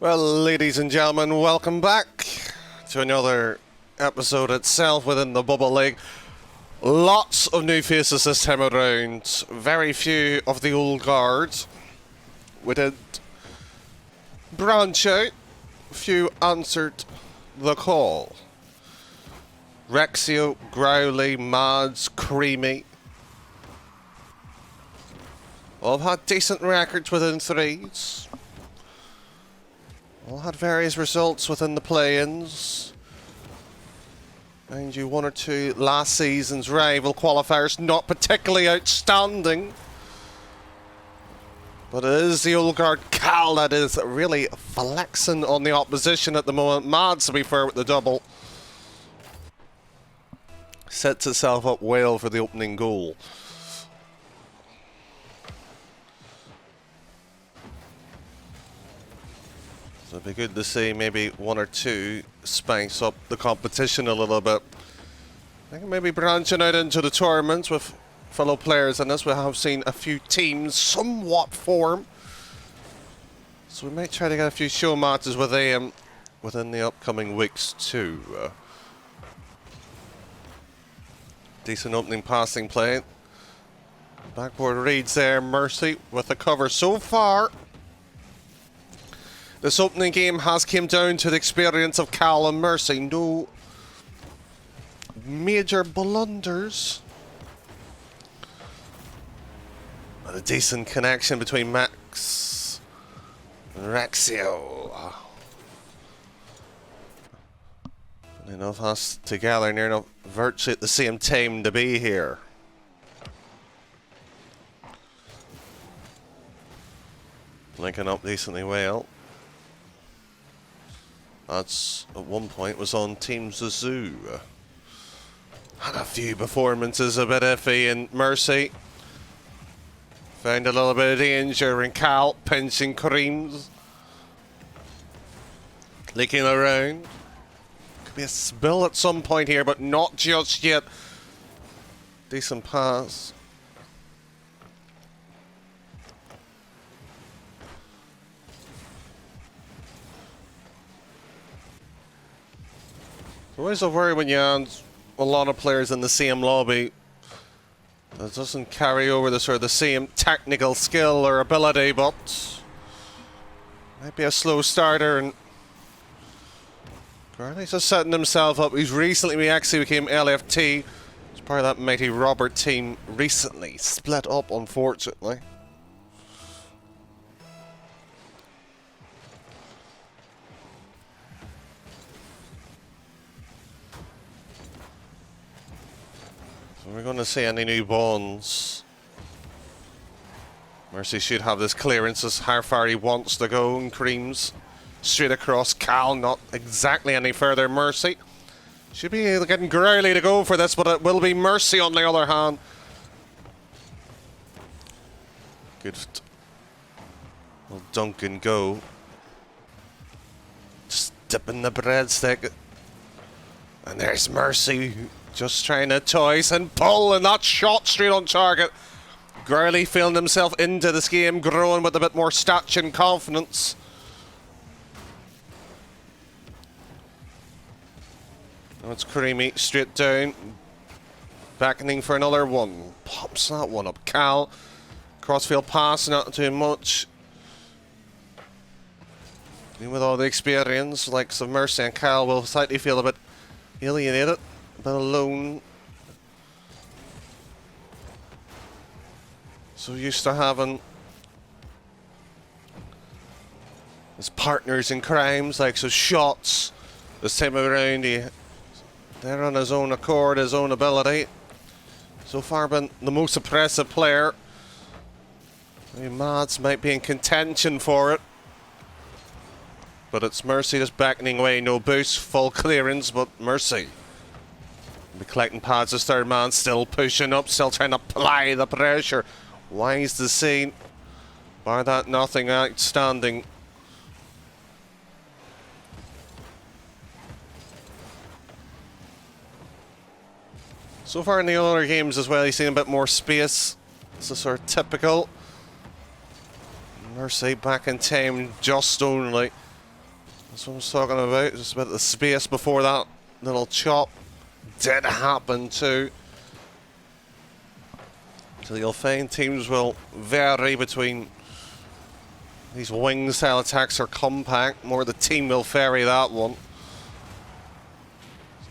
Well, ladies and gentlemen, welcome back to another episode itself within the Bubble League. Lots of new faces this time around. Very few of the old guard. We did branch out. Few answered the call. Rexio, Growly, Mads, Creamy. All have had decent records within threes. All had various results within the play-ins. Mind you, one or two last season's rival qualifiers not particularly outstanding. But it is the old guard Cal that is really flexing on the opposition at the moment. Mads, to be fair, with the double. Sets itself up well for the opening goal. So it'd be good to see maybe one or two spice up the competition a little bit. I think maybe branching out into the tournaments with fellow players in this. We have seen a few teams somewhat form. So we might try to get a few show matches with them within the upcoming weeks too. Decent opening passing play. Backboard reads there, Mercy with the cover so far. This opening game has come down to the experience of Cal and Mercy. No major blunders. But a decent connection between Max and Rexio. Enough us together near enough virtually at the same time to be here. Linking up decently well. That's at one point was on Team Zazoo. Had a few performances a bit iffy, and Mercy found a little bit of danger, and Cal pinching creams. Leaking around. Could be a spill at some point here, but not just yet. Decent pass. Always a worry when you have a lot of players in the same lobby. That doesn't carry over the sort of the same technical skill or ability, but might be a slow starter. And Growly's just setting himself up. He's recently actually became LFT. He's part of that mighty Robert team recently. Split up, unfortunately. We're going to see any new bonds. Mercy should have this clearance as how far he wants to go, and Creams straight across Cal, not exactly any further. Mercy should be getting Growly to go for this, but it will be Mercy on the other hand. Good. Will Duncan go? Just dipping the breadstick. And there's Mercy. Just trying to toys and pull, and that shot straight on target. Growly feeling himself into this game, growing with a bit more stature and confidence. Now it's Creamy straight down. Beckoning for another one. Pops that one up. Cal. Crossfield pass, not too much. And with all the experience, like some Mercy and Cal will slightly feel a bit alienated. But alone. So used to having his partners in crimes, like so shots. This time around, they're on his own accord, his own ability. So far been the most impressive player. I mean, Mads might be in contention for it. But it's Mercy just beckoning away, no boost, full clearance, but Mercy. Be collecting pads as third man, still pushing up, still trying to apply the pressure. Wise to see. Bar that, nothing outstanding. So far in the other games as well, he's seen a bit more space. This is sort of typical. Mercy back in time just only. That's what I was talking about. Just about the space before that little chop did happen too. So you'll find teams will vary between these wing style attacks are compact. More the team will vary that one.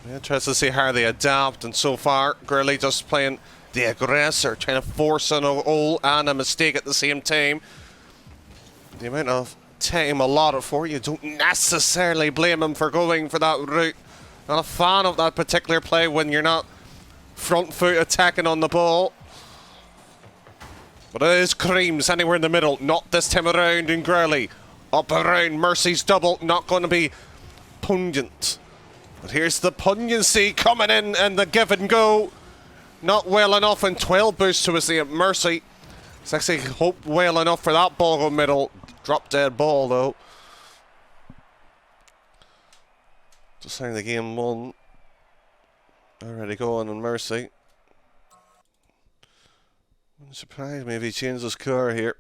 So interested to see how they adapt. And so far, Gurley just playing the aggressor, trying to force an goal and a mistake at the same time. The amount of time allotted for you don't necessarily blame him for going for that route. Not a fan of that particular play when you're not front foot attacking on the ball. But it is Creams anywhere in the middle. Not this time around in Gurley. Up around Mercy's double. Not going to be pungent. But here's the pungency coming in and the give and go. Not well enough, and 12 boost to us at Mercy. It's actually hoped well enough for that ball go middle. Drop dead ball though. Just saying the game won. Already going on Mercy. Wouldn't surprise me if he changed his car here.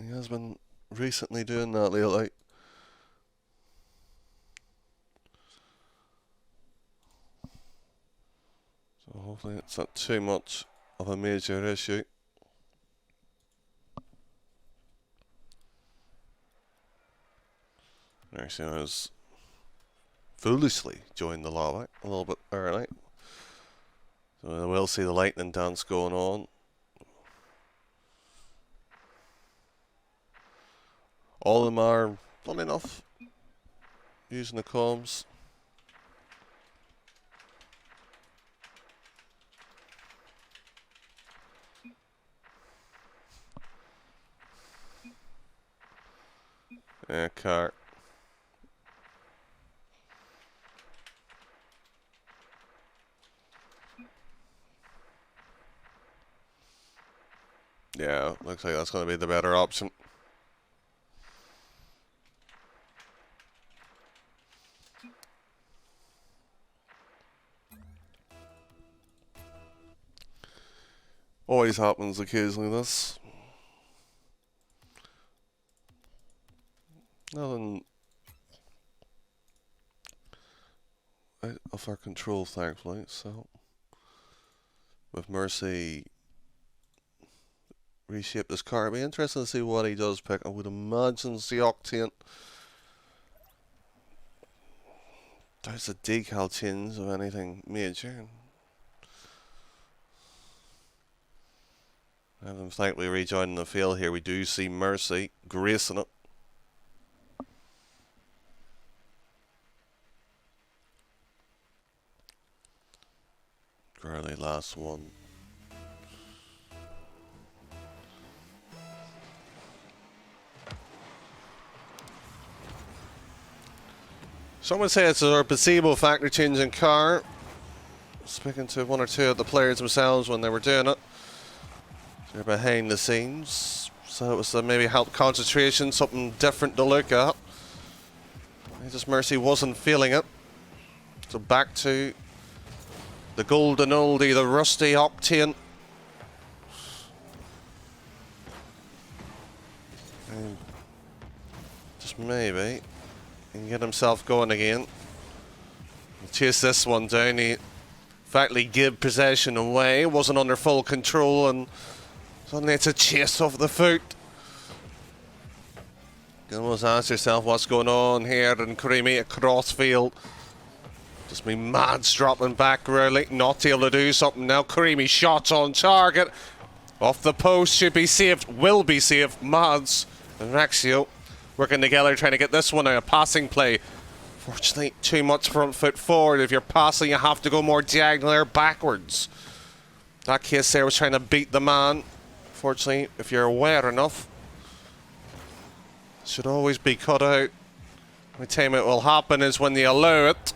He has been recently doing that lately. So hopefully it's not too much of a major issue. Actually, I was foolishly joined the lobby a little bit early. So I will see the lightning dance going on. All of them are fun enough using the comms. Yeah, car. Yeah, looks like that's going to be the better option. Always happens occasionally, this. Nothing out of our control, thankfully, so with Mercy reshape this car, it'll be interesting to see what he does pick. I would imagine it's the Octane. There's a decal change of anything major. And them thankfully rejoining the field here. We do see Mercy gracing it. Gurley last one. Some would say it's a placebo factor changing car. Speaking to one or two of the players themselves when they were doing it. They're behind the scenes. So it was maybe help concentration, something different to look at. Just Mercy wasn't feeling it. So back to the golden oldie, the rusty Octane. And just maybe he can get himself going again. He'll chase this one down. He faktly gave possession away, wasn't under full control, and suddenly it's a chase off the foot. You can almost ask yourself what's going on here in Creamy at Crossfield. Just me Mads dropping back early, not able to do something now. Creamy shots on target. Off the post, should be saved, will be saved. Mads and Raxio working together trying to get this one out, a passing play. Fortunately, too much front foot forward. If you're passing, you have to go more diagonal or backwards. That case there was trying to beat the man. Fortunately, if you're aware enough, should always be cut out. The time it will happen is when they allow it.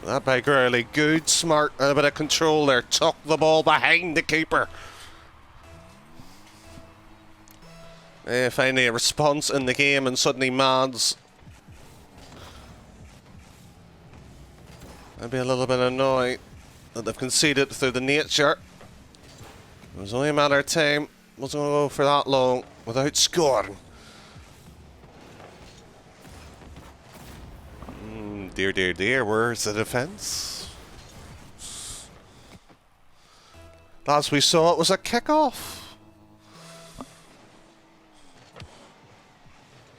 That by Gurley, good, smart, and a bit of control there. Tuck the ball behind the keeper. Finally a response in the game, and suddenly Mads I'd be a little bit annoyed that they've conceded through the nature. It was only a matter of time. Wasn't going to go for that long without scoring. Dear, dear, dear, where's the defence? Last we saw, it was a kick-off.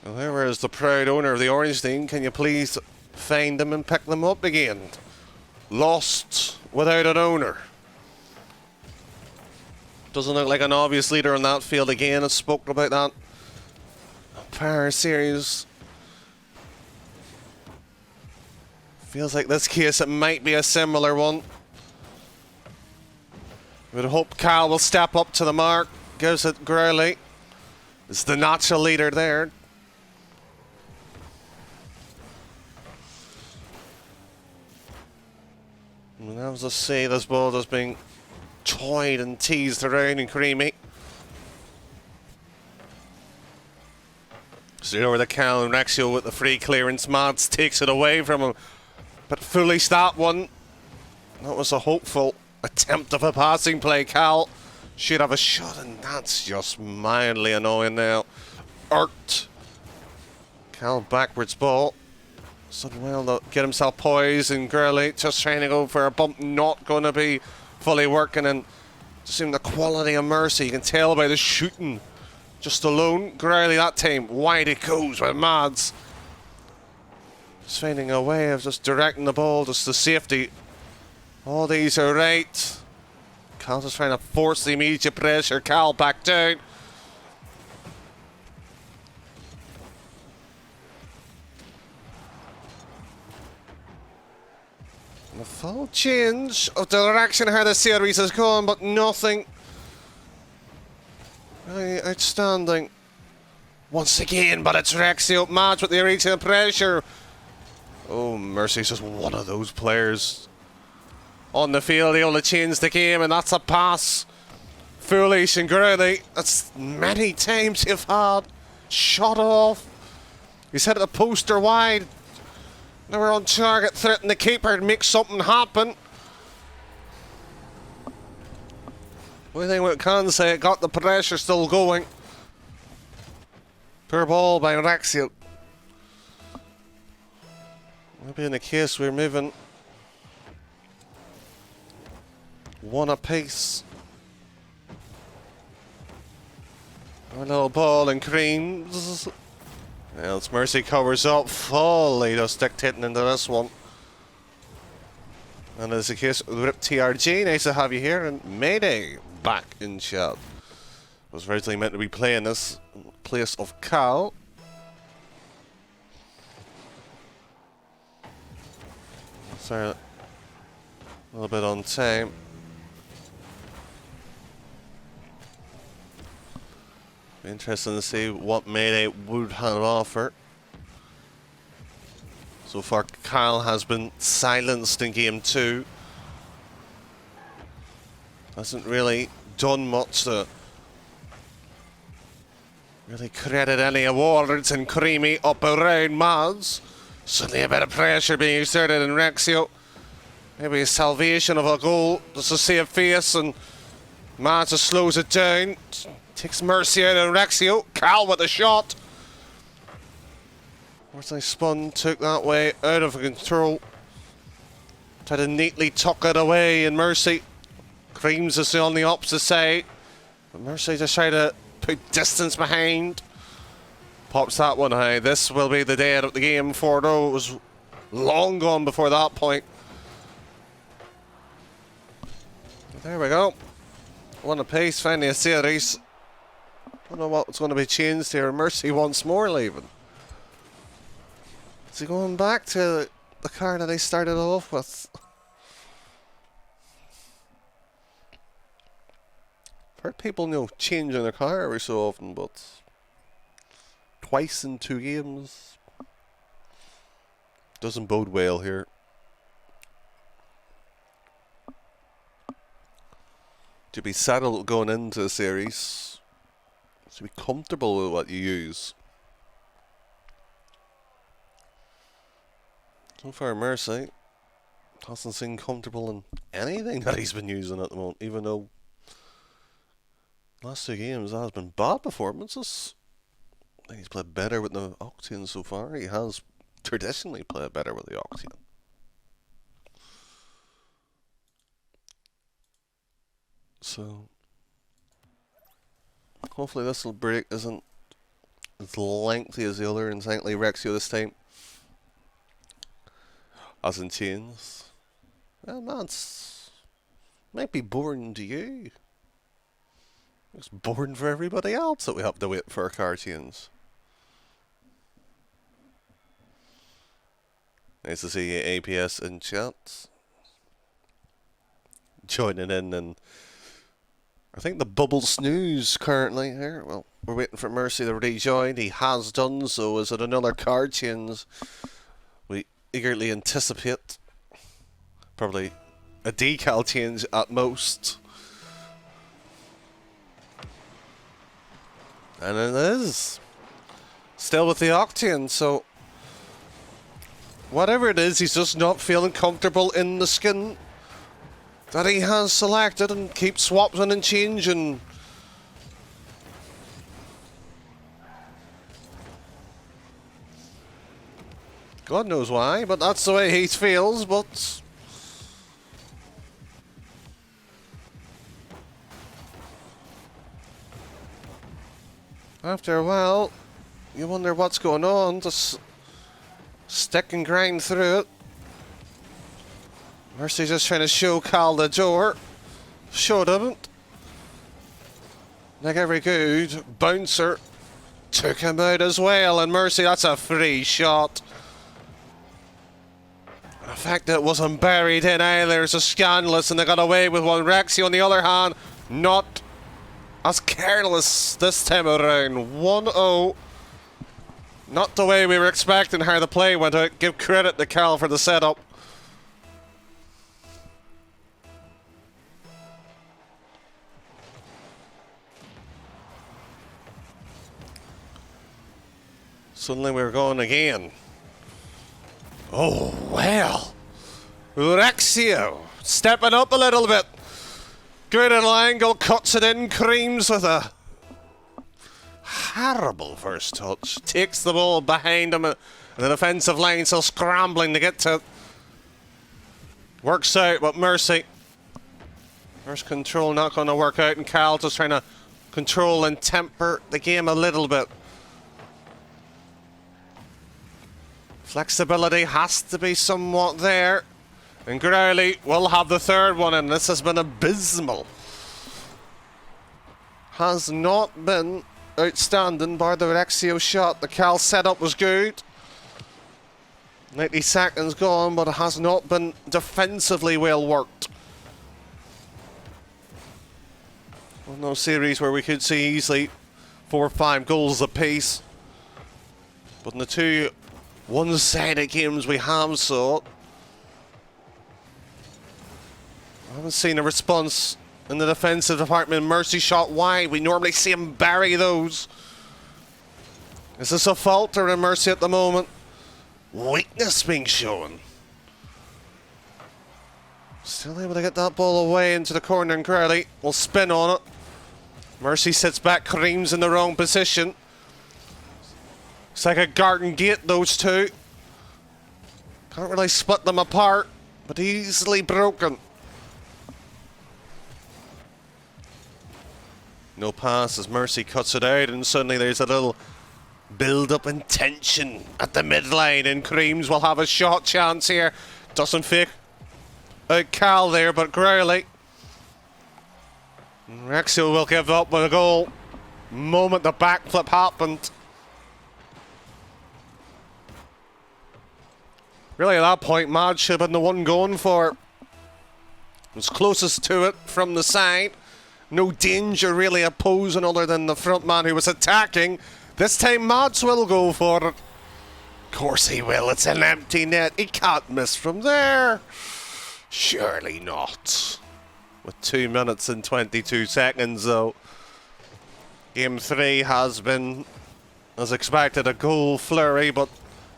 Well, where is the proud owner of the orange team? Can you please find them and pick them up again? Lost without an owner. Doesn't look like an obvious leader on that field again. I spoke about that prior series. Feels like this case it might be a similar one. We'd hope Cal will step up to the mark. Gives it Growley. It's the natural leader there. And that was a say this ball just being toyed and teased around and creamy. So over the Cal and Rexio with the free clearance. Mads takes it away from him. But foolish that one. That was a hopeful attempt of a passing play. Cal should have a shot, and that's just mildly annoying now. Urt. Cal backwards ball. Done well to get himself poised, and Gurley just trying to go for a bump, not going to be fully working, and just seeing the quality of Mercy. You can tell by the shooting just alone. Gurley that time, wide it goes with Mads. Just finding a way of just directing the ball just to safety. All these are right. Cal just trying to force the immediate pressure. Cal back down. And a full change of direction how the series has gone, but nothing really outstanding. Once again, but it's Rexio match with the original pressure. Oh, Mercy's just one of those players on the field able to change the game, and that's a pass. Foolish and Gurley. That's many times you've had. Shot off. He's hit the poster wide. Now we're on target, threaten the keeper to make something happen. One thing we can say, it got the pressure still going. Poor ball by Rexio. Maybe in the case we're moving one apiece. A little ball and creams. Well, it's Mercy covers up fully, just dictating into this one. And as the case with Rip TRG, nice to have you here, and Mayday back in chat. Was originally meant to be playing this in place of Cal. Sorry, a little bit on time. Be interesting to see what Mayday would have to offer. So far, Kyle has been silenced in game 2. Hasn't really done much to really credit any awards, and creamy up around Mads. Suddenly a bit of pressure being exerted in Rexio. Maybe a salvation of a goal just to save face, and Mads just slows it down. Takes Mercy out of Rexio. Cal with a shot. Once they spun, took that way out of control. Tried to neatly tuck it away, and Mercy creams us on the opposite side. But Mercy just tried to put distance behind. Pops that one high. This will be the day out of the game for it. It was long gone before that point. There we go. One apiece, finally a series. Don't know what's going to be changed here. Mercy once more leaving. Is he going back to the car that he started off with? I've heard people, changing their car every so often, but twice in 2 games doesn't bode well here. To be settled going into the series. To be comfortable with what you use. So far, Mercy doesn't seem comfortable in anything that he's been using at the moment, even though last 2 games has been bad performances. I think he's played better with the Octane so far. He has traditionally play better with the Octeon. So hopefully this little break isn't as lengthy as the other Insanely Rexio this time. As in chains. Well, man, might be boring to you. It's boring for everybody else that we have to wait for our car chains. Nice to see APS in chat. Joining in, and I think the bubble snooze currently here. Well, we're waiting for Mercy to rejoin. He has done so. Is it another car change? We eagerly anticipate. Probably a decal change at most. And it is. Still with the Octeon, so whatever it is, he's just not feeling comfortable in the skin that he has selected and keeps swapping and changing. God knows why, but that's the way he feels, but after a while, you wonder what's going on. Just stick and grind through it. Mercy just trying to show Cal the door. Showed him. Like every good bouncer, took him out as well. And Mercy, that's a free shot. The fact that it wasn't buried in either is a scandalous, and they got away with one. Rexy, on the other hand, not as careless this time around. 1-0. Not the way we were expecting how the play went out. Give credit to Cal for the setup. Suddenly we're going again. Oh, well. Rexio stepping up a little bit. Good little angle, cuts it in, creams with a horrible first touch. Takes the ball behind him, and the defensive line still scrambling to get to it. Works out, but Mercy. First control not going to work out, and Cal just trying to control and temper the game a little bit. Flexibility has to be somewhat there. And Growly will have the third one, and this has been abysmal. Has not been outstanding by the Rexio shot. The Cal setup was good. 90 seconds gone, but it has not been defensively well worked. Well, no series where we could see easily 4 or 5 goals apiece. But in the two one-sided games we have saw, I haven't seen a response in the defensive department. Mercy shot wide. We normally see him bury those. Is this a falter in Mercy at the moment? Weakness being shown. Still able to get that ball away into the corner, and Crowley will spin on it. Mercy sits back, creams in the wrong position. It's like a garden gate, those two. Can't really split them apart, but easily broken. No pass as Mercy cuts it out, and suddenly there's a little build-up in tension at the midline, and Creams will have a shot chance here. Doesn't fake out Cal there, but Growly. Rexio will give up with a goal. Moment the backflip happened. Really, at that point, Mad should have been the one going for it. Was closest to it from the side. No danger really opposing other than the front man who was attacking. This time Mads will go for it. Of course he will. It's an empty net. He can't miss from there. Surely not. With 2 minutes and 22 seconds though. Game 3 has been, as expected, a goal flurry, but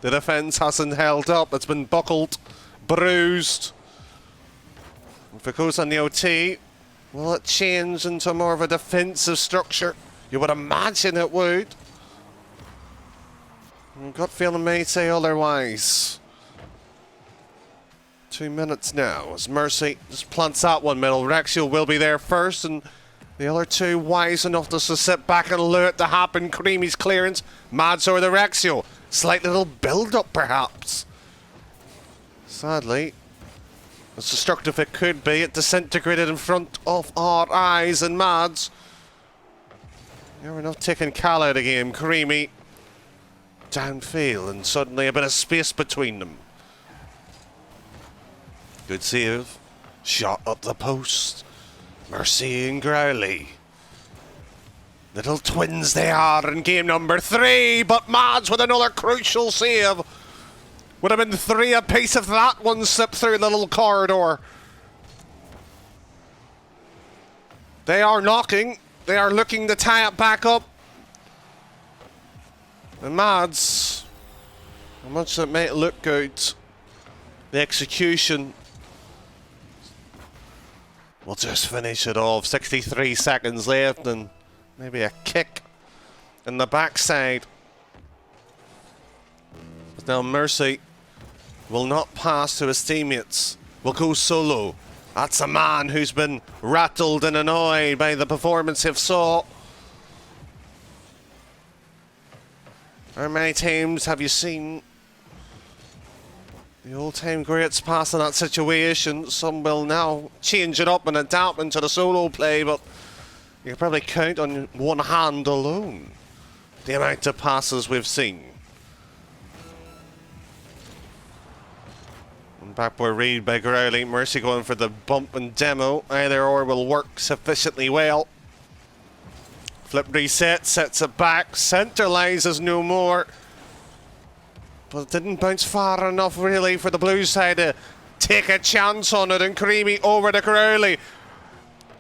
the defence hasn't held up. It's been buckled, bruised. If it goes on the OT, will it change into more of a defensive structure? You would imagine it would. Gut feeling may say otherwise. 2 minutes now as Mercy just plants that one middle. Rexio will be there first, and the other two wise enough to sit back and allow it to happen. Creamy's clearance. Mads over the Rexio. Slight little build-up, perhaps. Sadly, as destructive it could be, it disintegrated in front of our eyes, and Mads. Never enough taking Cal out of the game. Creamy downfield, and suddenly a bit of space between them. Good save. Shot up the post. Mercy and Growly. Little twins they are in game number 3, but Mads with another crucial save. Would have been 3 apiece if that one slipped through the little corridor. They are knocking. They are looking to tie it back up. And Mads, how much that may look good, the execution will just finish it off. 63 seconds left and maybe a kick in the backside. But now Mercy will not pass to his teammates, will go solo. That's a man who's been rattled and annoyed by the performance he saw. How many times have you seen the old-time greats pass in that situation? Some will now change it up and adapt into the solo play, but you can probably count on one hand alone the amount of passes we've seen. And backboard read by Growly. Mercy going for the bump and demo. Either or will work sufficiently well. Flip reset, sets it back. Centralises no more. But it didn't bounce far enough, really, for the blue side to take a chance on it. And Creamy over to Growly.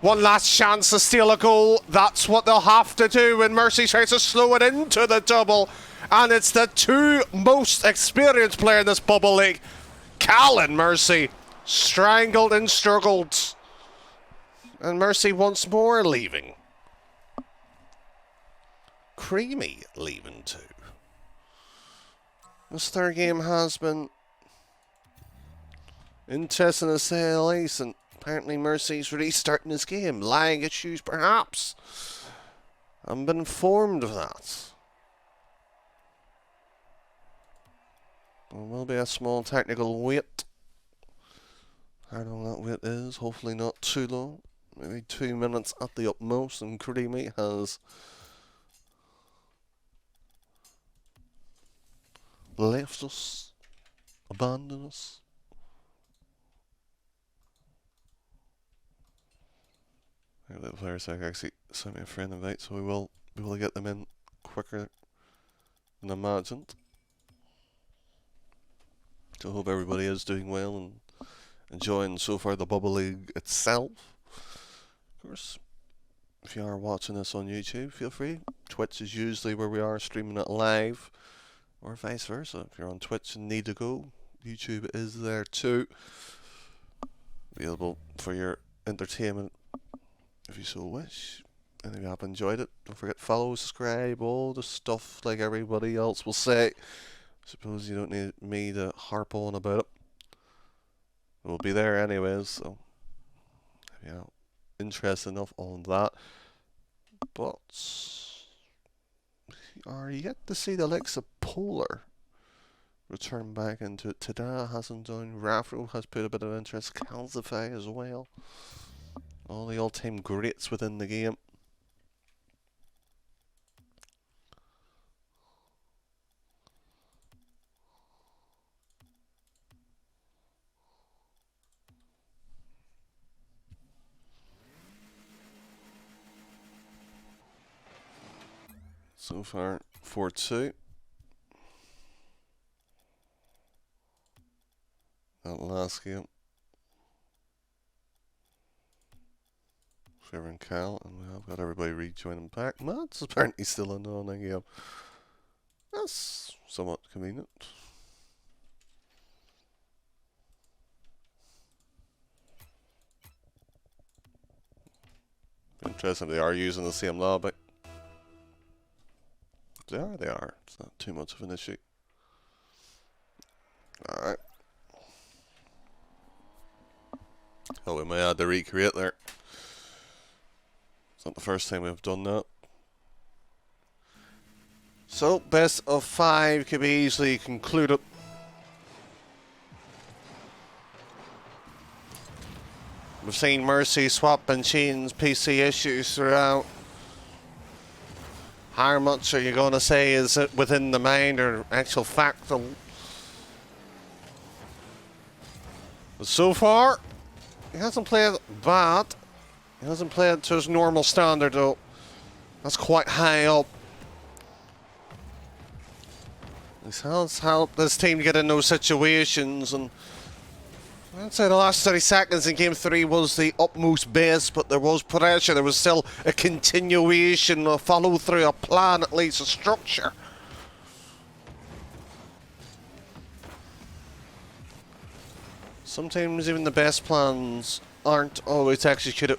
One last chance to steal a goal. That's what they'll have to do when Mercy tries to slow it into the double. And it's the two most experienced players in this bubble league, Cal and Mercy, strangled and struggled. And Mercy once more leaving. Creamy leaving too. This third game has been interesting to say the least, and apparently Mercy's restarting his game. Lying issues perhaps. I've been informed of that. There will be a small technical wait. How long that wait is, hopefully not too long. Maybe 2 minutes at the utmost, and Creamy has left us, abandoned us. The players actually sent me a friend invite, so we will be able to get them in quicker than imagined. So I hope everybody is doing well and enjoying so far the Bubble League itself. Of course, if you are watching this on YouTube, feel free. Twitch is usually where we are streaming it live, or vice versa. If you're on Twitch and need to go, YouTube is there too. Available for your entertainment if you so wish. And if you have enjoyed it, don't forget to follow, subscribe, all the stuff like everybody else will say. Suppose you don't need me to harp on about it. We'll be there anyways, so if you're interested enough on that. But are yet to see the likes of Polar return back into it. Tada hasn't done. Rafro has put a bit of interest. Calzify as well. All the all-time greats within the game. So far, 4-2. That last game. Trevor and Cal, and we have got everybody rejoining back. Matt's apparently still in on the game. That's somewhat convenient. Interesting, they are using the same lobby. They are. It's not too much of an issue. Alright. Oh, we may add the recreate there. It's not the first time we've done that. So, best of 5 could be easily concluded. We've seen Mercy swap and chains PC issues throughout. How much are you going to say is it within the mind or actual fact? But so far, he hasn't played bad. He hasn't played to his normal standard though. That's quite high up. This has helped this team get in those situations, and I'd say the last 30 seconds in Game 3 was the utmost best, but there was pressure. There was still a continuation, a follow-through, a plan, at least a structure. Sometimes even the best plans aren't always executed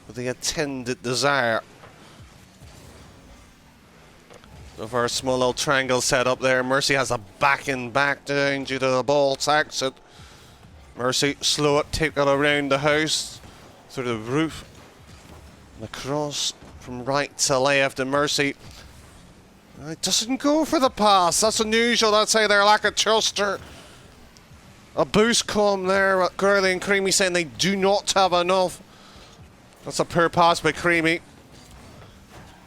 with the intended desire. Of our small little triangle set up there, Mercy has a back down due to the ball's exit. Mercy slow it, take it around the house, through the roof, and across from right to left, and Mercy it doesn't go for the pass. That's unusual. That's how their lack of trust or a boost come there. Gurley and Creamy saying they do not have enough. That's a poor pass by Creamy.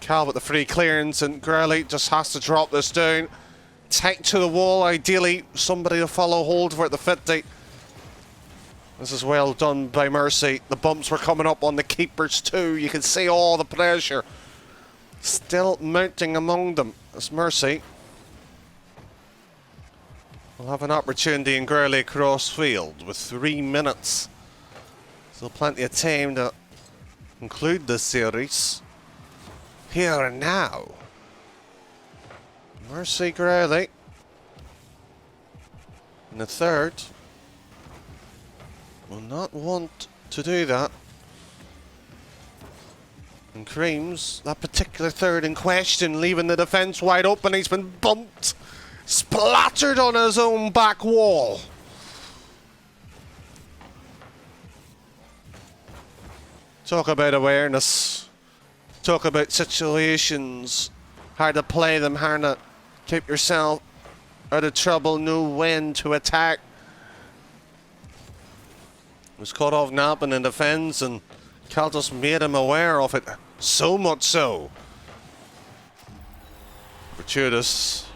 Cal with the free clearance, and Gurley just has to drop this down. Tight to the wall, ideally somebody to follow hold for at the 50. This is well done by Mercy. The bumps were coming up on the keepers too. You can see all the pressure still mounting among them. As Mercy will have an opportunity in Gurley across field with 3 minutes. So plenty of time to conclude this series. Here and now. Mercy Gurley in the third. Will not want to do that. And Creams, that particular third in question, leaving the defence wide open. He's been bumped, splattered on his own back wall. Talk about awareness. Talk about situations. How to play them, how to keep yourself out of trouble, know when to attack. Was caught off napping in defence, and Cal just made him aware of it. So much so. Fortuitous.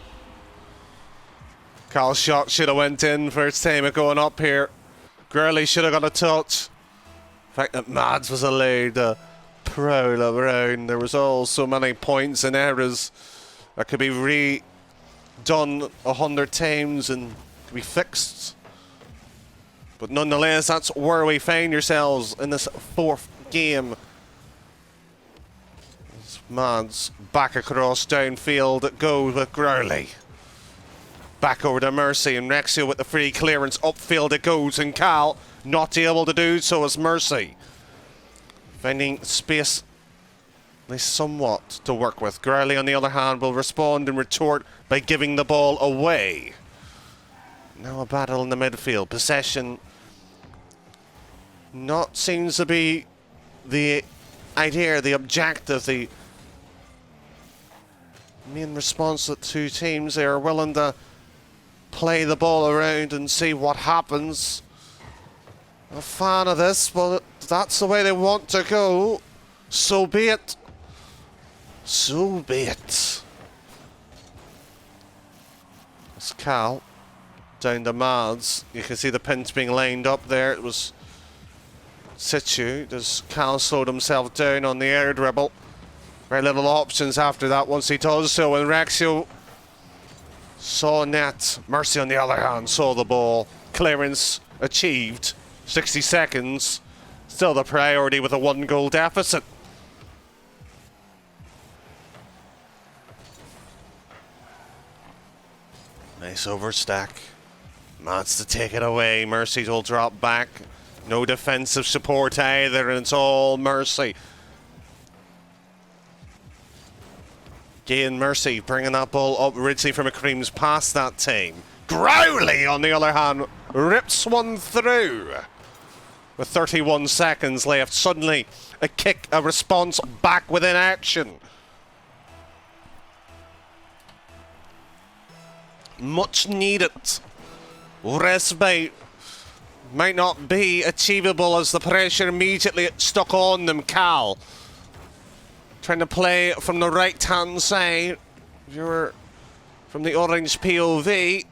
Cal's shot should have went in first time of going up here. Gurley should have got a touch. The fact that Mads was allowed to prowl around. There was all so many points and errors that could be redone 100 times and could be fixed. But nonetheless, that's where we find yourselves in this 4th game. Mads back across downfield. It goes with Gurley. Back over to Mercy, and Rexio with the free clearance. Upfield it goes, and Cal not able to do so as Mercy. Finding space, at least somewhat, to work with. Gurley, on the other hand, will respond and retort by giving the ball away. Now a battle in the midfield. Possession not seems to be the idea, the objective, the main response that two teams. They are willing to play the ball around and see what happens. I'm a fan of this, but that's the way they want to go. So be it. So be it. It's Cal down to Mads. You can see the pins being lined up there. It was Situ. Does Cal slowed himself down on the air dribble? Very little options after that once he does so. And Rexio saw net. Mercy, on the other hand, saw the ball. Clearance achieved. 60 seconds. Still the priority with a 1-goal deficit. Nice overstack. Mads to take it away. Mercy will drop back. No defensive support either, and it's all Mercy. Again, Mercy bringing that ball up originally from Creams past that team. Growley, on the other hand, rips one through. With 31 seconds left, suddenly a response back within action. Much needed. Respite might not be achievable as the pressure immediately stuck on them. Cal trying to play from the right hand side. Viewer from the orange POV.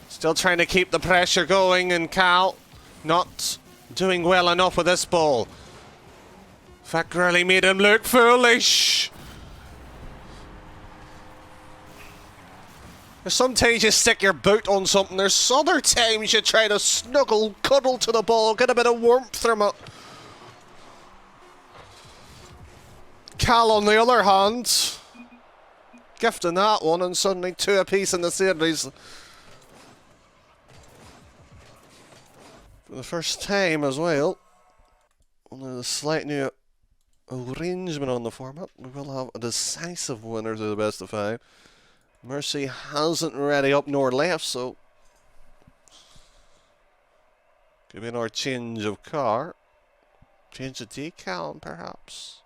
Still trying to keep the pressure going, and Cal not doing well enough with this ball. In fact, really made him look foolish. Sometimes you stick your boot on something, there's other times you try to snuggle, cuddle to the ball, get a bit of warmth from it. Cal, on the other hand, gifting that one, and suddenly 2 apiece in the series. For the first time as well, under the slight new arrangement on the format, we will have a decisive winner to the best of 5. Mercy hasn't ready up nor left, so could be another change of car. Change the decal, perhaps.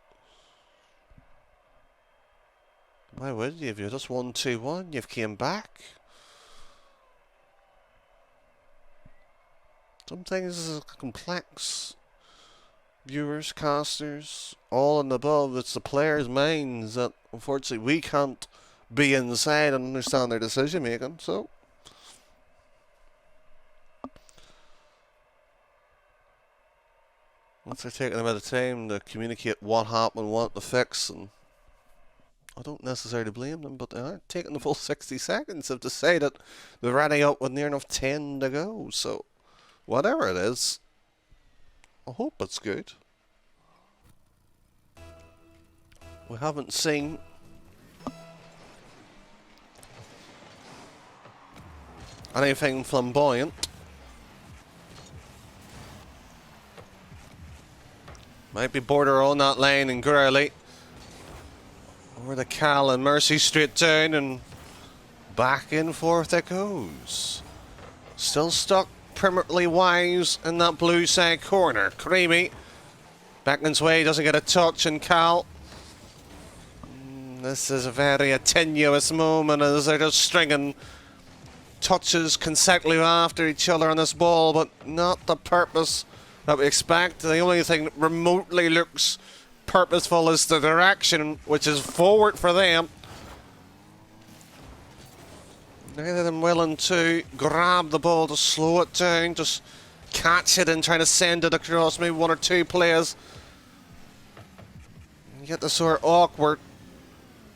Why would you? If you just won 2-1, you've came back. Some things are complex. Viewers, casters, all and above. It's the players' minds that unfortunately we can't be inside and understand their decision making. So once they're taking a bit of time to communicate what happened, what to fix, and I don't necessarily blame them, but they aren't taking the full 60 seconds. They've decided they're running out with near enough 10 to go. So whatever it is, I hope it's good. We haven't seen anything flamboyant. Might be border on that lane in Gurley. Over the Cal and Mercy straight down, and back and forth it goes. Still stuck permanently wise in that blue side corner. Creamy Beckman's way, doesn't get a touch, and Cal. This is a very tenuous moment as they're just stringing touches consecutively after each other on this ball, but not the purpose that we expect. The only thing that remotely looks purposeful is the direction, which is forward for them. Neither of them willing to grab the ball to slow it down, just catch it and try to send it across maybe 1 or 2 players. You get the sort of awkward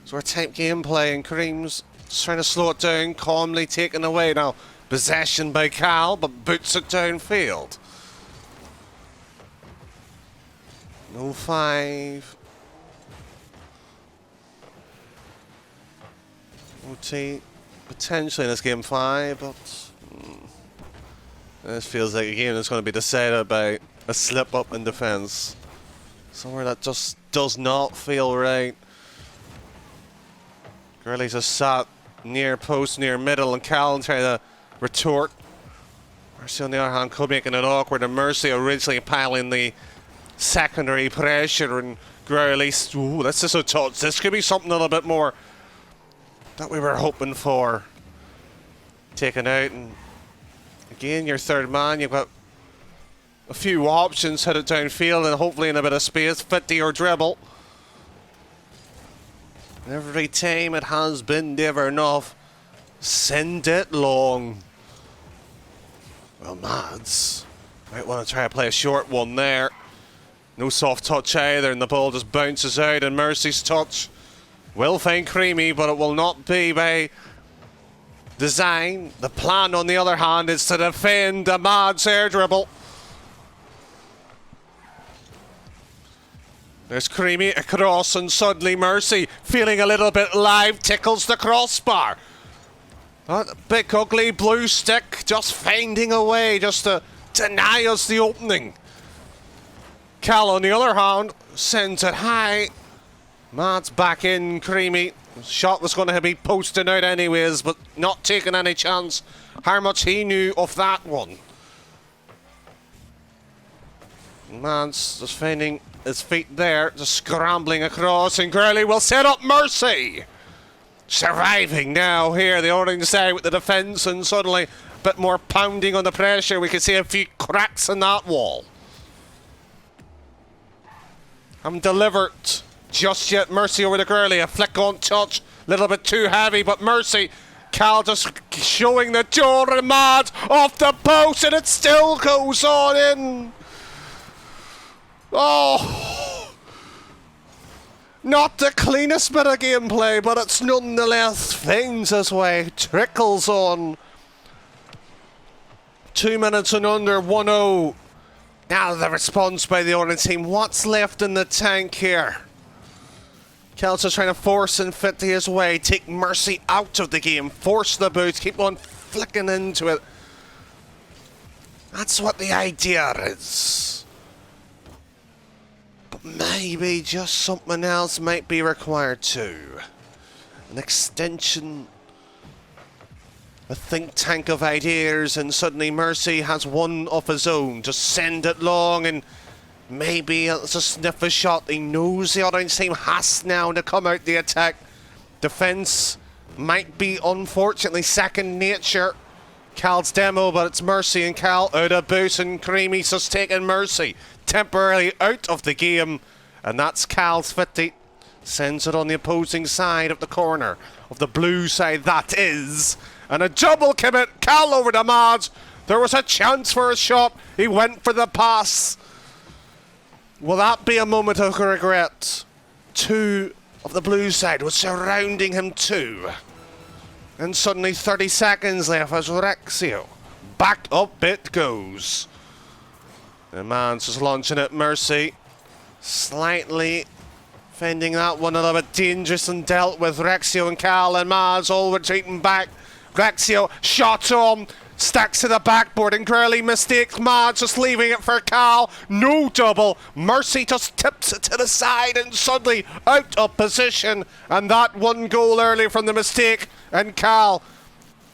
sort of type gameplay, and Creams just trying to slow it down, calmly taken away. Now, possession by Cal, but boots it downfield. No 5. OT potentially in this game 5, but this feels like a game that's going to be decided by a slip up in defence. Somewhere that just does not feel right. Gurley's just sat near post, near middle, and Cal trying to retort. Mercy on the other hand could making it awkward, and Mercy originally piling the secondary pressure, and Gurley, ooh, this is a touch. This could be something a little bit more that we were hoping for. Taken out, and again your third man, you've got a few options, hit it downfield and hopefully in a bit of space, 50 or dribble. Every time it has been never enough. Send it long. Well, Mads might want to try to play a short one there. No soft touch either, and the ball just bounces out, and Mercy's touch will find Creamy, but it will not be by design. The plan, on the other hand, is to defend a Mads air dribble. There's Creamy across, and suddenly Mercy, feeling a little bit live, tickles the crossbar. That big ugly blue stick just finding a way just to deny us the opening. Cal, on the other hand, sends it high. Mads back in, Creamy. Shot was going to be posting out anyways, but not taking any chance. How much he knew of that one. Mads just finding his feet there, just scrambling across, and Gurley will set up Mercy. Surviving now here, the orange side with the defence, and suddenly a bit more pounding on the pressure. We can see a few cracks in that wall. Haven't delivered just yet. Mercy over to Gurley, a flick on touch, a little bit too heavy, but Mercy. Cal just showing the door, and Mads off the post, and it still goes on in. Oh, not the cleanest bit of gameplay, but it's nonetheless finds its way, trickles on. 2 minutes and under, 1-0. Now the response by the Orange team. What's left in the tank here? Kel's just trying to force and fit his way, take Mercy out of the game, force the boot, keep on flicking into it. That's what the idea is. But maybe just something else might be required too. An extension, a think tank of ideas, and suddenly Mercy has one of his own. Just send it long, and maybe it's a sniff a shot. He knows the Orange team has now to come out the attack. Defence might be unfortunately second nature. Cal's demo, but it's Mercy and Cal out of boot, and Creamy's just taking Mercy temporarily out of the game, and that's Cal's 50. Sends it on the opposing side of the corner, of the blue side that is, and a double commit. Cal over to Mads. There was a chance for a shot. He went for the pass. Will that be a moment of regret? Two of the blue side was surrounding him too. And suddenly 30 seconds left as Rexio. Back up it goes. And Mads just launching at Mercy. Slightly finding that one a little bit dangerous and dealt with. Rexio and Cal and Mads all retreating back. Rexio shot on. Stacks to the backboard, and Gurley mistakes Mads, just leaving it for Cal. No double. Mercy just tips it to the side and suddenly out of position. And that one goal early from the mistake. And Cal,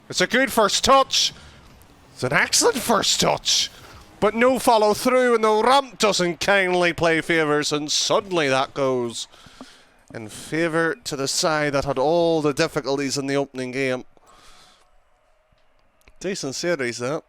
it's a good first touch. It's an excellent first touch. But no follow through, and the ramp doesn't kindly play favours, and suddenly that goes in favour to the side that had all the difficulties in the opening game. Decent series, that.